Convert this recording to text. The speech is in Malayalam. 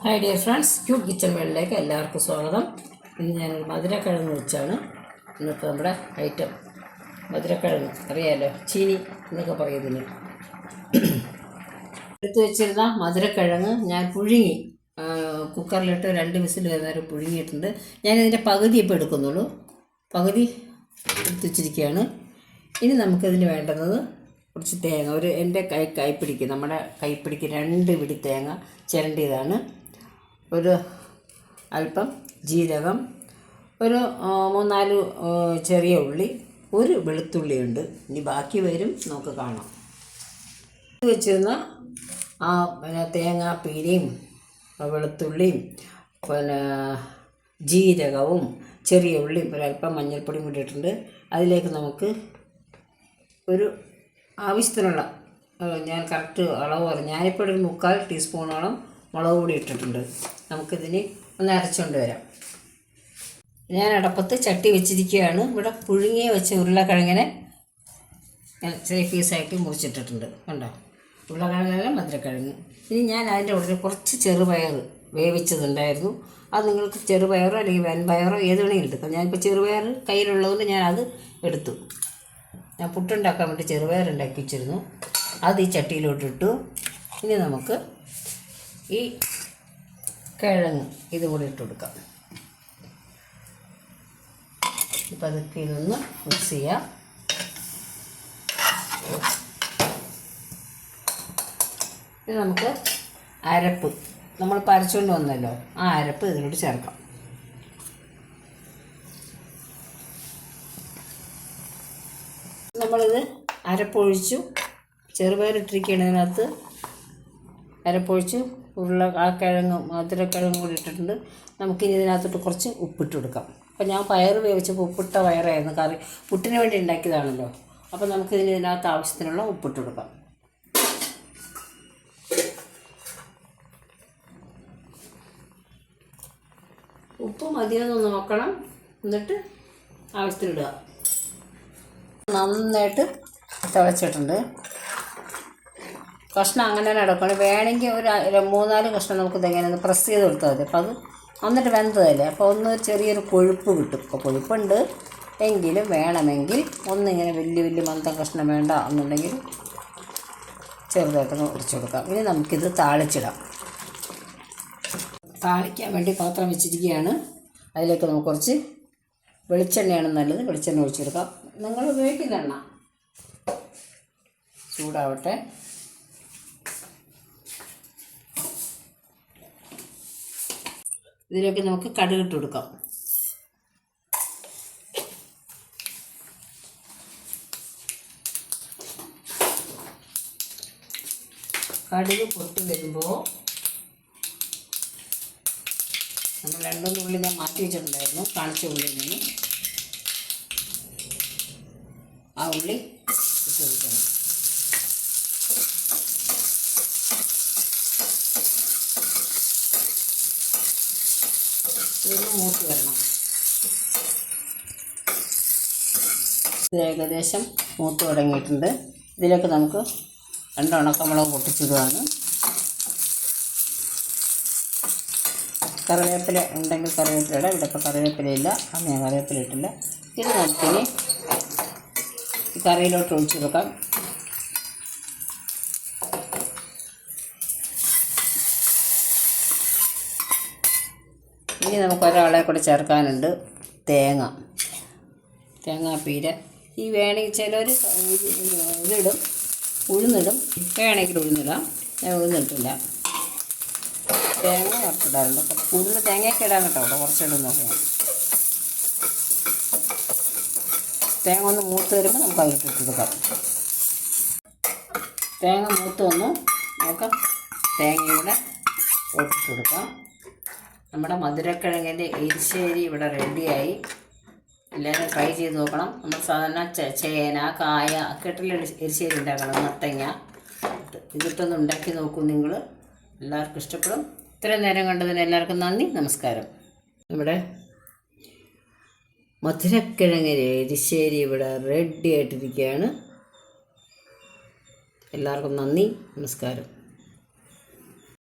Hi dear friends, cute kitchen വേൾഡിലേക്ക് എല്ലാവർക്കും സ്വാഗതം. ഇന്ന് ഞാനൊരു മധുരക്കിഴങ്ങ് വെച്ചാണ് ഇന്നത്തെ നമ്മുടെ ഐറ്റം. മധുരക്കിഴങ്ങ് അറിയാമല്ലോ, ചീനി എന്നൊക്കെ പറയുന്നതിന്. എടുത്തു വെച്ചിരുന്ന മധുരക്കിഴങ്ങ് ഞാൻ പുഴുങ്ങി കുക്കറിലിട്ട് 2 വിസിൽ വരുന്നവരെ പുഴുങ്ങിയിട്ടുണ്ട്. ഞാനിതിൻ്റെ പകുതി ഇപ്പോൾ എടുക്കുന്നുള്ളൂ, പകുതി എടുത്ത് വെച്ചിരിക്കുകയാണ്. ഇനി നമുക്കിതിന് വേണ്ടുന്നത് കുറച്ച് തേങ്ങ, എൻ്റെ കൈപ്പിടിക്ക്, നമ്മുടെ കൈപ്പിടിക്ക് 2 പിടി തേങ്ങ ചിരണ്ടിയതാണ്. ഒരു അല്പം ജീരകം, ഒരു 3-4 ചെറിയ ഉള്ളി, ഒരു വെളുത്തുള്ളിയുണ്ട്. ഇനി ബാക്കി വരും, നമുക്ക് കാണാം. വെച്ചിരുന്ന തേങ്ങാപ്പീരയും വെളുത്തുള്ളിയും ജീരകവും ചെറിയ ഉള്ളിയും ഒരല്പം മഞ്ഞൾപ്പൊടിയും കൂടി ഇട്ടിട്ടുണ്ട്. അതിലേക്ക് നമുക്ക് ഒരു ആവശ്യത്തിനുള്ള, ഞാൻ കറക്റ്റ് അളവ് പറഞ്ഞു, ഞാനിപ്പോൾ ഒരു 3/4 ടീസ്പൂണോളം മുളക് പൊടി ഇട്ടിട്ടുണ്ട്. നമുക്കിതിന് ഒന്ന് അരച്ചുകൊണ്ട് വരാം. ഞാൻ അടപ്പത്ത് ചട്ടി വെച്ചിരിക്കുകയാണ്. ഇവിടെ പുഴുങ്ങിയ വെച്ച ഉരുളക്കിഴങ്ങിനെ ചെറിയ പീസായിട്ട് മുറിച്ചിട്ടിട്ടുണ്ട്. കണ്ടോ, ഉരുളക്കിഴങ്ങല്ല മധുരക്കിഴങ്ങ്. ഇനി ഞാൻ അതിൻ്റെ ഉള്ളിൽ കുറച്ച് ചെറുപയർ വേവിച്ചതുണ്ടായിരുന്നു. അത് നിങ്ങൾക്ക് ചെറുപയറോ അല്ലെങ്കിൽ വൻപയറോ ഏത് വേണമെങ്കിലും എടുക്കാം. ഞാനിപ്പോൾ ചെറുപയർ കയ്യിലുള്ളതുകൊണ്ട് ഞാനത് എടുത്തു. ഞാൻ പുട്ടുണ്ടാക്കാൻ വേണ്ടി ചെറുപയർ ഉണ്ടാക്കി വെച്ചിരുന്നു, അത് ഈ ചട്ടിയിലോട്ടിട്ടു. ഇനി നമുക്ക് ഈ കിഴങ്ങ് ഇതും കൂടി ഇട്ട് കൊടുക്കാം. ഇപ്പം അതൊക്കെ ഇതൊന്ന് മിക്സ് ചെയ്യാം. ഇത് നമുക്ക് അരപ്പ്, നമ്മൾ അരച്ചുകൊണ്ട് വന്നല്ലോ, ആ അരപ്പ് ഇതിലോട്ട് ചേർക്കാം. നമ്മളിത് അരപ്പൊഴിച്ചു, ചെറുപയറിട്ടിരിക്കുന്നതിനകത്ത് അരപ്പൊഴിച്ച് കിഴങ്ങ് മധുരക്കിഴങ്ങ് കൂടി ഇട്ടിട്ടുണ്ട്. നമുക്കിനി ഇതിനകത്തോട്ട് കുറച്ച് ഉപ്പിട്ട് കൊടുക്കാം. അപ്പോൾ ഞാൻ പയർ വേവിച്ചപ്പോൾ ഉപ്പിട്ട പയറായിരുന്നു കറി, പുട്ടിന് വേണ്ടി ഉണ്ടാക്കിയതാണല്ലോ. അപ്പോൾ നമുക്കിതിന് ഇതിനകത്ത് ആവശ്യത്തിനുള്ള ഉപ്പിട്ട് കൊടുക്കാം. ഉപ്പ് മതിയെന്ന് നോക്കണം, എന്നിട്ട് ആവശ്യത്തിനിടുക. നന്നായിട്ട് തിളച്ചിട്ടുണ്ട്. കഷ്ണം അങ്ങനെ തന്നെ എടുക്കണം. വേണമെങ്കിൽ ഒരു 3-4 കഷ്ണം നമുക്ക് ഇതെങ്ങനെ ഒന്ന് പ്രസ് ചെയ്ത് കൊടുത്താൽ മതി. അപ്പോൾ അത് എന്നിട്ട് വെന്തതല്ലേ, അപ്പോൾ ഒന്ന് ചെറിയൊരു കൊഴുപ്പ് കിട്ടും. ഇപ്പോൾ കൊഴുപ്പുണ്ട് എങ്കിലും വേണമെങ്കിൽ ഒന്നിങ്ങനെ വലിയ മന്ദം കഷ്ണം വേണ്ട എന്നുണ്ടെങ്കിൽ ചെറുതായിട്ടൊന്ന് ഒടിച്ചു കൊടുക്കാം. ഇനി നമുക്കിത് താളിച്ചിടാം. താളിക്കാൻ വേണ്ടി പാത്രം വെച്ചിരിക്കുകയാണ്. അതിലേക്ക് നമുക്ക് കുറച്ച് വെളിച്ചെണ്ണയാണ് നല്ലത്, വെളിച്ചെണ്ണ ഒഴിച്ചെടുക്കാം. നിങ്ങൾ ഉപയോഗിക്കുന്ന എണ്ണ ചൂടാവട്ടെ. ഇതിലേക്ക് നമുക്ക് കടുകിട്ട് കൊടുക്കാം. കടുക് പൊട്ടി വരുമ്പോൾ നമ്മൾ 2 ഉള്ളി ഞാൻ മാറ്റി വെച്ചിട്ടുണ്ടായിരുന്നു, കാണിച്ച ഉള്ളിയിൽ നിന്ന് ആ ഉള്ളി ഇട്ട് കൊടുക്കണം. ഇതൊന്ന് മൂത്ത് വരണം. ഇത് ഏകദേശം മൂത്ത് തുടങ്ങിയിട്ടുണ്ട്. ഇതിലേക്ക് നമുക്ക് 2 ഉണക്കമുളക് പൊട്ടിച്ചിടുകയാണ്. കറിവേപ്പില ഉണ്ടെങ്കിൽ കറിവേപ്പില ഇടാം. ഇവിടെ ഇപ്പോൾ കറിവേപ്പിലയില്ല, അത് ഞാൻ കറിവേപ്പില ഇട്ടില്ല. ഇത് നമുക്കിനി കറിയിലോട്ട് ഒഴിച്ചു കൊടുക്കാം. ഇനി നമുക്ക് ഒരാളെ കൂടെ ചേർക്കാനുണ്ട്, തേങ്ങാപ്പീര. ഈ വേണമെങ്കിൽ ചിലർ ഇതിടും, ഉഴുന്നിടും. വേണമെങ്കിൽ ഉഴുന്നിടാം, ഞാൻ ഉഴുന്നിട്ടില്ല. തേങ്ങ വറുത്തിടാറുണ്ട്, കൂടുതൽ തേങ്ങയൊക്കെ ഇടാൻ കേട്ടോ, അവിടെ കുറച്ചിടുന്നൊക്കെ. തേങ്ങ ഒന്ന് മൂത്ത് വരുമ്പോൾ നമുക്ക് അതിലിട്ട് കൊടുക്കാം. തേങ്ങ മൂത്ത് വന്നു, നമുക്ക് തേങ്ങയുടെ ഇട്ട് കൊടുക്കാം. നമ്മുടെ മധുരക്കിഴങ്ങിൻ്റെ എരിശ്ശേരി ഇവിടെ റെഡിയായി. എല്ലാവരും ട്രൈ ചെയ്ത് നോക്കണം. നമ്മൾ സാധാരണ ചേന, കായ ഒക്കെ ഇട്ടുള്ള എരിശ്ശേരി ഉണ്ടാക്കണം, മത്തങ്ങ ഇതിട്ടൊന്ന് ഉണ്ടാക്കി നോക്കൂ നിങ്ങൾ, എല്ലാവർക്കും ഇഷ്ടപ്പെടും. ഇത്രയും നേരം കണ്ടതിന് എല്ലാവർക്കും നന്ദി, നമസ്കാരം. നമ്മുടെ മധുരക്കിഴങ്ങിൻ്റെ എരിശ്ശേരി ഇവിടെ റെഡി ആയിട്ടിരിക്കുകയാണ്. എല്ലാവർക്കും നന്ദി, നമസ്കാരം.